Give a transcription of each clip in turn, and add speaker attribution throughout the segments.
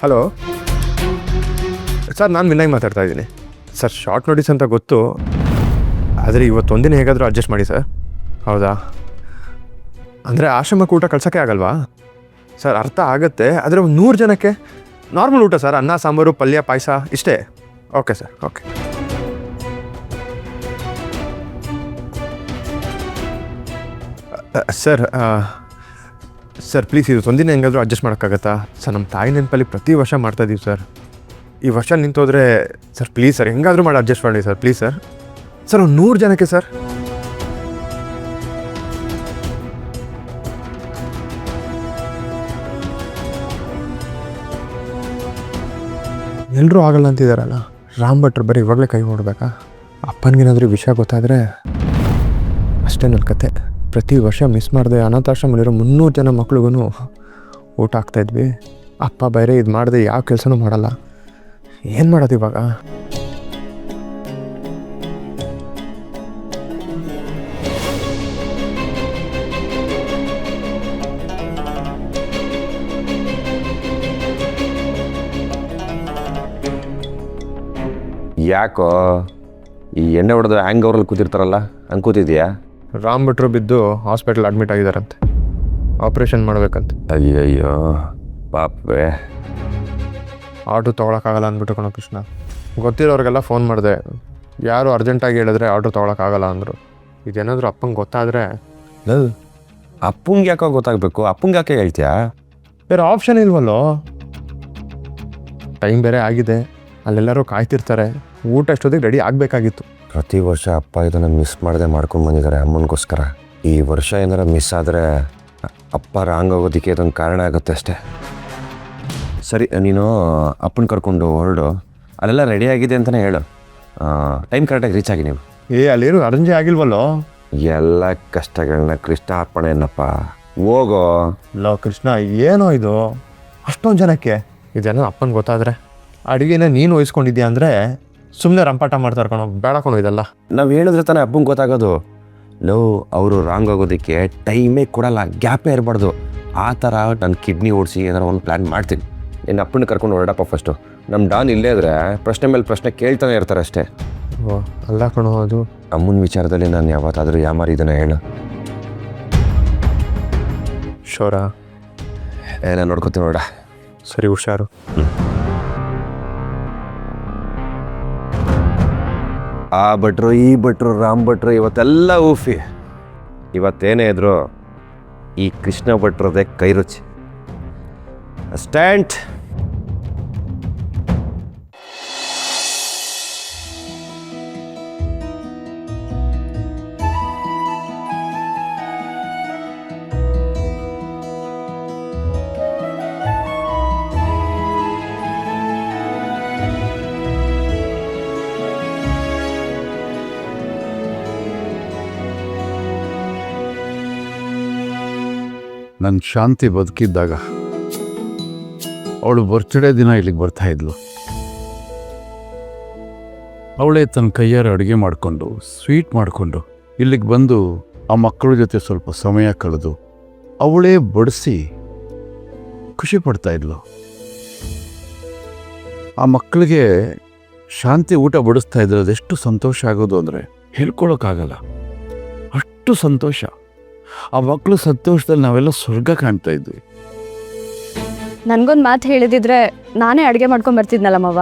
Speaker 1: Hello sir, ನಾನು ವಿನಯ್ ಮಾತಾಡ್ತಾ ಇದ್ದೀನಿ ಸರ್. ಶಾರ್ಟ್ ನೋಟಿಸ್ ಅಂತ ಗೊತ್ತು, ಆದರೆ ಇವತ್ತೊಂದಿನ ಹೇಗಾದರೂ ಅಡ್ಜಸ್ಟ್ ಮಾಡಿ ಸರ್. ಹೌದಾ? ಅಂದರೆ ಆಶ್ರಮಕ್ಕೆ ಊಟ ಕಳ್ಸೋಕ್ಕೆ ಆಗಲ್ವಾ ಸರ್? ಅರ್ಥ ಆಗುತ್ತೆ, ಆದರೆ ಒಂದು 100 ಜನಕ್ಕೆ ನಾರ್ಮಲ್ ಊಟ ಸರ್. ಅನ್ನ ಸಾಂಬಾರು ಪಲ್ಯ ಪಾಯಸ ಇಷ್ಟೇ. Okay sir, okay. Sir please ಇದು ಒಂದಿನ ಹೆಂಗಾದರೂ ಅಡ್ಜಸ್ಟ್ ಮಾಡೋಕ್ಕಾಗತ್ತಾ ಸರ್? ನಮ್ಮ ತಾಯಿ ನೆನಪಲ್ಲಿ ಪ್ರತಿ ವರ್ಷ ಮಾಡ್ತಾಯಿದ್ದೀವಿ ಸರ್. ಈ ವರ್ಷ ನಿಂತೋದ್ರೆ ಸರ್ ಪ್ಲೀಸ್ ಸರ್, ಹೆಂಗಾದರೂ ಮಾಡಿ ಅಡ್ಜಸ್ಟ್ ಮಾಡಿ ಸರ್, ಪ್ಲೀಸ್ ಸರ್. ಸರ್ ಒಂದು 100 ಜನಕ್ಕೆ ಸರ್. ಎಲ್ಲರೂ ಆಗಲ್ಲ ಅಂತಿದ್ದಾರಲ್ಲ. ರಾಮ್ ಭಟ್ರು ಬರೀ ಇವಾಗಲೇ ಕೈ ಹೊಡ್ಬೇಕಾ? ಅಪ್ಪನಿಗೇನಾದರೂ ವಿಷಯ ಗೊತ್ತಾದರೆ ಅಷ್ಟೇ ನನ್ನ ಕತೆ. ಪ್ರತಿ ವರ್ಷ ಮಿಸ್ ಮಾಡಿದೆ ಅನಾಥಾಶ್ರಮದಲ್ಲಿರೋ 300 ಜನ ಮಕ್ಳಿಗೂ ಊಟ ಹಾಕ್ತಾಯಿದ್ವಿ. ಅಪ್ಪ ಬೇರೆ ಇದು ಮಾಡಿದೆ, ಯಾವ ಕೆಲಸನೂ ಮಾಡಲ್ಲ. ಏನು ಮಾಡೋದು ಇವಾಗ?
Speaker 2: ಯಾಕೋ ಈ ಎಣ್ಣೆ ಹೊಡೆದು ಹ್ಯಾಂಗ್ ಅವರಲ್ಲಿ ಕೂತಿರ್ತಾರಲ್ಲ ಹಂಗೆ ಕೂತಿದ್ಯಾ?
Speaker 1: ರಾಮ್ ಭಟ್ರು ಬಿದ್ದು ಹಾಸ್ಪಿಟಲ್ ಅಡ್ಮಿಟ್ ಆಗಿದ್ದಾರಂತೆ, ಆಪ್ರೇಷನ್ ಮಾಡ್ಬೇಕಂತೆ.
Speaker 2: ಅಯ್ಯಯ್ಯೋ ಪಾಪವೇ.
Speaker 1: ಆರ್ಡ್ರು ತೊಗೊಳಕ್ಕಾಗಲ್ಲ ಅಂದ್ಬಿಟ್ಟು ಕಣೋ ಕೃಷ್ಣ. ಗೊತ್ತಿರೋರಿಗೆಲ್ಲ ಫೋನ್ ಮಾಡಿದೆ, ಯಾರು ಅರ್ಜೆಂಟಾಗಿ ಹೇಳಿದ್ರೆ ಆರ್ಡ್ರು ತೊಗೊಳಕ್ಕಾಗಲ್ಲ ಅಂದರು. ಇದೇನಾದರೂ ಅಪ್ಪಂಗೆ ಗೊತ್ತಾದರೆ?
Speaker 2: ಅಪ್ಪಂಗೆ ಯಾಕೋ ಗೊತ್ತಾಗಬೇಕು? ಅಪ್ಪಂಗೆ ಯಾಕೆ ಹೇಳ್ತೀಯಾ?
Speaker 1: ಬೇರೆ ಆಪ್ಷನ್ ಇಲ್ವಲ್ಲೋ. ಟೈಮ್ ಬೇರೆ ಆಗಿದೆ, ಅಲ್ಲೆಲ್ಲರೂ ಕಾಯ್ತಿರ್ತಾರೆ. ಊಟ ಎಷ್ಟೊತ್ತಿಗೆ ರೆಡಿ ಆಗಬೇಕಾಗಿತ್ತು.
Speaker 2: ಪ್ರತಿ ವರ್ಷ ಅಪ್ಪ ಇದನ್ನು ಮಿಸ್ ಮಾಡದೆ ಮಾಡ್ಕೊಂಡು ಬಂದಿದ್ದಾರೆ ಅಮ್ಮನಿಗೋಸ್ಕರ. ಈ ವರ್ಷ ಏನಾರ ಮಿಸ್ ಆದರೆ ಅಪ್ಪ ರಾಂಗ್ ಆಗೋದಕ್ಕೆ ಇದೊಂದು ಕಾರಣ ಆಗುತ್ತೆ ಅಷ್ಟೇ. ಸರಿ, ನೀನು ಅಪ್ಪನ ಕರ್ಕೊಂಡು ಹೊರಡು. ಅಲ್ಲೆಲ್ಲ ರೆಡಿ ಆಗಿದೆ ಅಂತಲೇ ಹೇಳು. ಟೈಮ್ ಕರೆಕ್ಟಾಗಿ ರೀಚ್ ಆಗಿ ನೀವು.
Speaker 1: ಅಲ್ಲೇನು ಅರೇಂಜೇ ಆಗಿಲ್ವಲ್ಲೋ.
Speaker 2: ಎಲ್ಲ ಕಷ್ಟಗಳನ್ನ ಕೃಷ್ಣ ಅರ್ಪಣೆ ಏನಪ್ಪ, ಹೋಗೋ.
Speaker 1: ಲೋ ಕೃಷ್ಣ, ಏನೋ ಇದು ಅಷ್ಟೊಂದು ಜನಕ್ಕೆ? ಇದೇನೋ ಅಪ್ಪನಿಗೆ ಗೊತ್ತಾದರೆ ಅಡುಗೆನ ನೀನು ವಹಿಸ್ಕೊಂಡಿದ್ಯಾ ಅಂದರೆ ಸುಮ್ಮನೆ ರಂಪಾಟ ಮಾಡ್ತಾರೆ ಕಣೋ. ಬೇಡ ಕಣೋ ಇದೆಲ್ಲ.
Speaker 2: ನಾವು ಹೇಳಿದ್ರೆ ತಾನೇ ಅಪ್ಪಂಗೆ ಗೊತ್ತಾಗೋದು. ಲೋ, ಅವರು ರಾಂಗ್ ಆಗೋದಕ್ಕೆ ಟೈಮೇ ಕೊಡಲ್ಲ, ಗ್ಯಾಪೇ ಇರಬಾರ್ದು. ಆ ಥರ ನಾನು ಕಿಡ್ನಿ ಓಡಿಸಿ ಏನಾರು ಒಂದು ಪ್ಲ್ಯಾನ್ ಮಾಡ್ತೀನಿ. ನಿನ್ನ ಅಪ್ಪನ ಕರ್ಕೊಂಡು ಹೊರಡಪ್ಪ ಫಸ್ಟು. ನಮ್ಮ ಡಾನ್ ಇಲ್ಲೇ ಇದ್ರೆ ಪ್ರಶ್ನೆ ಮೇಲೆ ಪ್ರಶ್ನೆ ಕೇಳ್ತಾನೆ ಇರ್ತಾರೆ ಅಷ್ಟೇ.
Speaker 1: ಓ ಅಲ್ಲ ಕಣೋ, ಅದು
Speaker 2: ಅಮ್ಮನ ವಿಚಾರದಲ್ಲಿ ನಾನು ಯಾವತ್ತಾದರೂ ಯಾಮಾರಿದ್ದನ್ನು ಹೇಳು.
Speaker 1: ಶೋರಾ?
Speaker 2: ನಾನು ನೋಡ್ಕೊತೀನಿ ನೋಡ.
Speaker 1: ಸರಿ, ಹುಷಾರು.
Speaker 2: ಆ ಭಟ್ರು ಈ ಭಟ್ರು ರಾಮ್ ಭಟ್ರು ಇವತ್ತೆಲ್ಲ ಊಫಿ. ಇವತ್ತೇನೇ ಇದ್ರು ಈ ಕೃಷ್ಣ ಭಟ್ರದೇ ಕೈ ರುಚಿ. ಸ್ಟ್ಯಾಂಡ್.
Speaker 3: ನನ್ನ ಶಾಂತಿ ಬದುಕಿದ್ದಾಗ ಅವಳು ಬರ್ತ್ಡೇ ದಿನ ಇಲ್ಲಿಗೆ ಬರ್ತಾ ಇದ್ಲು. ಅವಳೇ ತನ್ನ ಕೈಯಾರ ಅಡುಗೆ ಮಾಡಿಕೊಂಡು ಸ್ವೀಟ್ ಮಾಡಿಕೊಂಡು ಇಲ್ಲಿಗೆ ಬಂದು ಆ ಮಕ್ಕಳ ಜೊತೆ ಸ್ವಲ್ಪ ಸಮಯ ಕಳೆದು ಅವಳೇ ಬಡಿಸಿ ಖುಷಿ ಪಡ್ತಾ ಇದ್ಲು. ಆ ಮಕ್ಕಳಿಗೆ ಶಾಂತಿ ಊಟ ಬಡಿಸ್ತಾ ಇದ್ರೆ ಅದೆಷ್ಟು ಸಂತೋಷ ಆಗೋದು ಅಂದರೆ ಹೇಳ್ಕೊಳಕ್ಕಾಗಲ್ಲ. ಅಷ್ಟು ಸಂತೋಷ. ಆ ಮಕ್ಕಳು ಸಂತೋಷದಲ್ಲಿ ನಾವೆಲ್ಲ ಸ್ವರ್ಗ ಕಾಣ್ತಾ ಇದ್ವಿ.
Speaker 4: ನನಗೊಂದು ಮಾತು ಹೇಳಿದಿದ್ರೆ ನಾನೇ ಅಡುಗೆ ಮಾಡ್ಕೊಂಡು ಬರ್ತಿದ್ನಲ್ಲ ಮಾವ.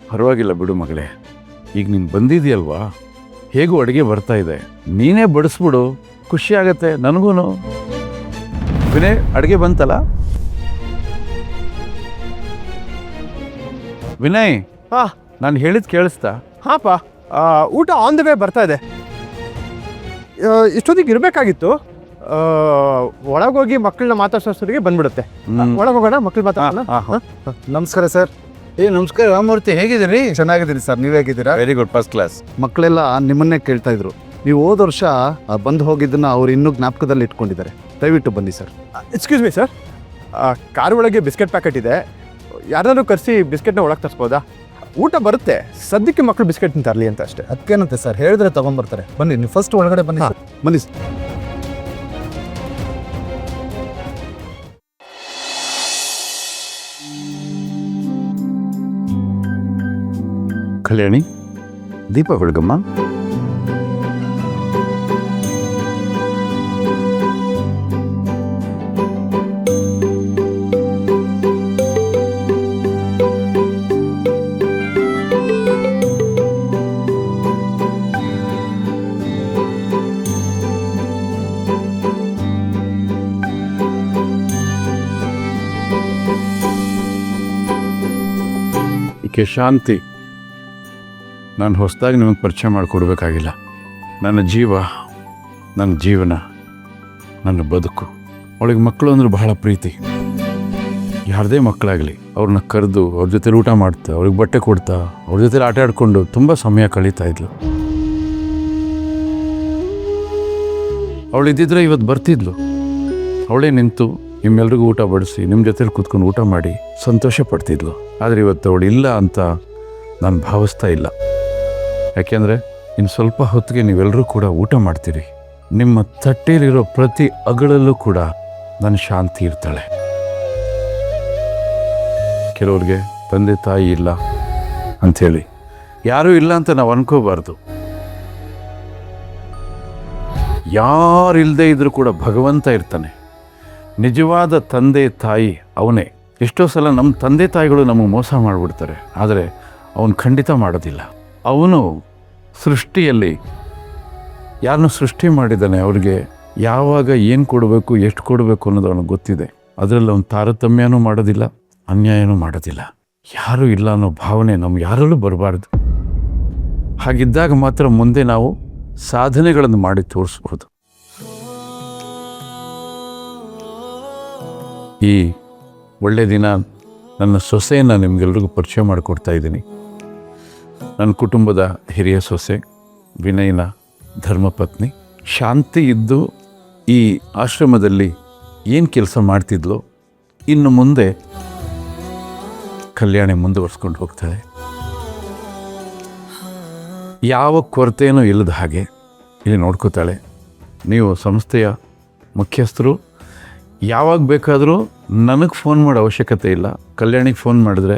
Speaker 3: ಪರವಾಗಿಲ್ಲ ಬಿಡು ಮಗಳೇ, ಈಗ ನೀನು ಬಂದಿದೆಯಲ್ವಾ, ಹೇಗೂ ಅಡುಗೆ ಬರ್ತಾ ಇದೆ, ನೀನೇ ಬಡಿಸ್ಬಿಡು, ಖುಷಿ ಆಗತ್ತೆ ನನಗೂ. ವಿನಯ್, ಅಡುಗೆ ಬಂತಲ್ಲ? ವಿನಯ್, ನಾನು ಹೇಳಿದ್ ಕೇಳಿಸ್ತಾ?
Speaker 1: ಹಾಂಪ್ಪ, ಊಟ ಆನ್ ದ ವೇ ಬರ್ತಾ ಇದೆ. ಇಷ್ಟೊತ್ತಿಗೆ ಇರಬೇಕಾಗಿತ್ತು. ಒಳಗೋಗಿ ಮಕ್ಕಳನ್ನ ಮಾತಾಡ್ಸೋರಿಗೆ ಬಂದ್ಬಿಡುತ್ತೆ. ಒಳಗೋಗೋಣ, ಮಕ್ಕಳು ಮಾತಾಡೋಣ.
Speaker 5: ನಮಸ್ಕಾರ ಸರ್. ನಮಸ್ಕಾರ ರಾಮಮೂರ್ತಿ, ಹೇಗಿದ್ದೀರಿ? ಚೆನ್ನಾಗಿದ್ದೀನಿ ಸರ್, ನೀವು ಹೇಗಿದ್ದೀರಾ?
Speaker 2: Very good, first class.
Speaker 5: ಮಕ್ಕಳೆಲ್ಲ ನಿಮ್ಮನ್ನೇ ಕೇಳ್ತಾ ಇದ್ರು. ನೀವು ಹೋದ ವರ್ಷ ಬಂದು ಹೋಗಿದ್ದನ್ನ ಅವ್ರು ಇನ್ನೂ ಜ್ಞಾಪಕದಲ್ಲಿ ಇಟ್ಕೊಂಡಿದ್ದಾರೆ. ದಯವಿಟ್ಟು ಬನ್ನಿ sir.
Speaker 1: Excuse me sir, car ಒಳಗೆ ಬಿಸ್ಕೆಟ್ ಪ್ಯಾಕೆಟ್ ಇದೆ, ಯಾರಾದ್ರೂ ಕರೆಸಿ ಬಿಸ್ಕೆಟ್ನ ಒಳಗೆ ತರಿಸ್ಬೋದಾ? ಊಟ ಬರುತ್ತೆ, ಸದ್ಯಕ್ಕೆ ಮಕ್ಕಳು ಬಿಸ್ಕೆಟ್ ತರಲಿ ಅಂತ ಅಷ್ಟೇ.
Speaker 5: ಅದಕ್ಕೇನಂತೆ ಸರ್, ಹೇಳಿದ್ರೆ ತಗೊಂಡ್ಬರ್ತಾರೆ. ಬನ್ನಿ, ನೀವು ಫಸ್ಟ್ ಒಳಗಡೆ ಬನ್ನಿ. ಬನ್ನಿ.
Speaker 3: ಕಲ್ಯಾಣಿ, ದೀಪ ಬೆಳಗಮ್ಮ. ಈಕೆ ಶಾಂತಿ. ನಾನು ಹೊಸದಾಗಿ ನಿಮಗೆ ಪರಿಚಯ ಮಾಡಿಕೊಡ್ಬೇಕಾಗಿಲ್ಲ. ನನ್ನ ಜೀವ, ನನ್ನ ಜೀವನ, ನನ್ನ ಬದುಕು. ಅವಳಿಗೆ ಮಕ್ಕಳು ಅಂದ್ರೆ ಬಹಳ ಪ್ರೀತಿ. ಯಾರದೇ ಮಕ್ಕಳಾಗಲಿ ಅವ್ರನ್ನ ಕರೆದು ಅವ್ರ ಜೊತೆ ಊಟ ಮಾಡ್ತಾ, ಅವ್ರಿಗೆ ಬಟ್ಟೆ ಕೊಡ್ತಾ, ಅವ್ರ ಜೊತೆ ಆಟ ಆಡಿಕೊಂಡು ತುಂಬ ಸಮಯ ಕಳೀತಾ ಇದ್ಲು. ಅವಳಿದ್ದಿದ್ರೆ ಇವತ್ತು ಬರ್ತಿದ್ಲು. ಅವಳೇ ನಿಂತು ನಿಮ್ಮೆಲ್ರಿಗೂ ಊಟ ಬಡಿಸಿ ನಿಮ್ಮ ಜೊತೆಲಿ ಕೂತ್ಕೊಂಡು ಊಟ ಮಾಡಿ ಸಂತೋಷ ಪಡ್ತಿದ್ಲು. ಆದರೆ ಇವತ್ತು ಅವಳು ಇಲ್ಲ ಅಂತ ನಾನು ಭಾವಿಸ್ತಾ ಇಲ್ಲ. ಯಾಕೆಂದರೆ ಇನ್ನು ಸ್ವಲ್ಪ ಹೊತ್ತಿಗೆ ನೀವೆಲ್ಲರೂ ಕೂಡ ಊಟ ಮಾಡ್ತೀರಿ. ನಿಮ್ಮ ತಟ್ಟೆಯಲ್ಲಿರೋ ಪ್ರತಿ ಅಗಳಲ್ಲೂ ಕೂಡ ನನ್ನ ಶಾಂತಿ ಇರ್ತಾಳೆ. ಕೆಲವ್ರಿಗೆ ತಂದೆ ತಾಯಿ ಇಲ್ಲ ಅಂಥೇಳಿ ಯಾರೂ ಇಲ್ಲ ಅಂತ ನಾವು ಅನ್ಕೋಬಾರ್ದು. ಯಾರು ಇಲ್ಲದೆ ಇದ್ರೂ ಕೂಡ ಭಗವಂತ ಇರ್ತಾನೆ. ನಿಜವಾದ ತಂದೆ ತಾಯಿ ಅವನೇ. ಎಷ್ಟೋ ಸಲ ನಮ್ಮ ತಂದೆ ತಾಯಿಗಳು ನಮಗೆ ಮೋಸ ಮಾಡಿಬಿಡ್ತಾರೆ, ಆದರೆ ಅವನು ಖಂಡಿತ ಮಾಡೋದಿಲ್ಲ. ಅವನು ಸೃಷ್ಟಿಯಲ್ಲಿ ಯಾರನ್ನು ಸೃಷ್ಟಿ ಮಾಡಿದ್ದಾನೆ, ಅವ್ರಿಗೆ ಯಾವಾಗ ಏನು ಕೊಡಬೇಕು, ಎಷ್ಟು ಕೊಡಬೇಕು ಅನ್ನೋದು ಅವನಿಗೆ ಗೊತ್ತಿದೆ. ಅದರಲ್ಲಿ ಅವನು ತಾರತಮ್ಯನೂ ಮಾಡೋದಿಲ್ಲ, ಅನ್ಯಾಯನೂ ಮಾಡೋದಿಲ್ಲ. ಯಾರೂ ಇಲ್ಲ ಅನ್ನೋ ಭಾವನೆ ನಮ್ಗೆ ಯಾರಲ್ಲೂ ಬರಬಾರ್ದು. ಹಾಗಿದ್ದಾಗ ಮಾತ್ರ ಮುಂದೆ ನಾವು ಸಾಧನೆಗಳನ್ನು ಮಾಡಿ ತೋರಿಸ್ಬೋದು. ಈ ಒಳ್ಳೆ ದಿನ ನನ್ನ ಸೊಸೆಯನ್ನು ನಿಮಗೆಲ್ರಿಗೂ ಪರಿಚಯ ಮಾಡಿಕೊಡ್ತಾ ಇದ್ದೀನಿ. ನನ್ನ ಕುಟುಂಬದ ಹಿರಿಯ ಸೊಸೆ, ವಿನಯನ ಧರ್ಮಪತ್ನಿ. ಶಾಂತಿ ಇದ್ದು ಈ ಆಶ್ರಮದಲ್ಲಿ ಏನು ಕೆಲಸ ಮಾಡ್ತಿದ್ಲೋ ಇನ್ನು ಮುಂದೆ ಕಲ್ಯಾಣಿ ಮುಂದುವರ್ಸ್ಕೊಂಡು ಹೋಗ್ತಾಳೆ. ಯಾವ ಕೊರತೆಯೂ ಇಲ್ಲದ ಹಾಗೆ ಇಲ್ಲಿ ನೋಡ್ಕೋತಾಳೆ. ನೀವು ಸಂಸ್ಥೆಯ ಮುಖ್ಯಸ್ಥರು, ಯಾವಾಗ ಬೇಕಾದರೂ ನನಗೆ ಫೋನ್ ಮಾಡೋ ಅವಶ್ಯಕತೆ ಇಲ್ಲ. ಕಲ್ಯಾಣಿಗೆ ಫೋನ್ ಮಾಡಿದ್ರೆ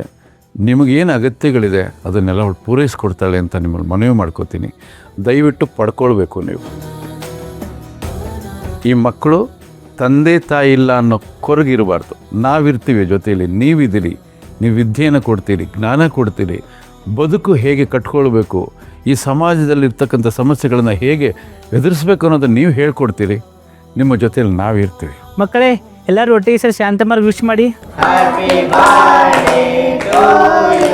Speaker 3: ನಿಮಗೇನು ಅಗತ್ಯಗಳಿದೆ ಅದನ್ನೆಲ್ಲ ಅವಳು ಪೂರೈಸ್ಕೊಡ್ತಾಳೆ ಅಂತ ನಿಮ್ಮಲ್ಲಿ ಮನವಿ ಮಾಡ್ಕೋತೀನಿ. ದಯವಿಟ್ಟು ಪಡ್ಕೊಳ್ಬೇಕು ನೀವು. ಈ ಮಕ್ಕಳು ತಂದೆ ತಾಯಿ ಇಲ್ಲ ಅನ್ನೋ ಕೊರಗಿರಬಾರ್ದು. ನಾವಿರ್ತೀವಿ ಜೊತೆಯಲ್ಲಿ, ನೀವಿದ್ದೀರಿ. ನೀವು ವಿದ್ಯೆಯನ್ನು ಕೊಡ್ತೀರಿ, ಜ್ಞಾನ ಕೊಡ್ತೀರಿ. ಬದುಕು ಹೇಗೆ ಕಟ್ಕೊಳ್ಬೇಕು, ಈ ಸಮಾಜದಲ್ಲಿರ್ತಕ್ಕಂಥ ಸಮಸ್ಯೆಗಳನ್ನು ಹೇಗೆ ಎದುರಿಸ್ಬೇಕು ಅನ್ನೋದನ್ನು ನೀವು ಹೇಳ್ಕೊಡ್ತೀರಿ. ನಿಮ್ಮ ಜೊತೆಯಲ್ಲಿ ನಾವಿರ್ತೀವಿ.
Speaker 6: ಮಕ್ಕಳೇ, ಎಲ್ಲರೂ ಒಟ್ಟಿಗೆ ಸರ್ ಶಾಂತಮ್ಮರು ವಿಶ್ ಮಾಡಿ.
Speaker 7: Happy birthday to you.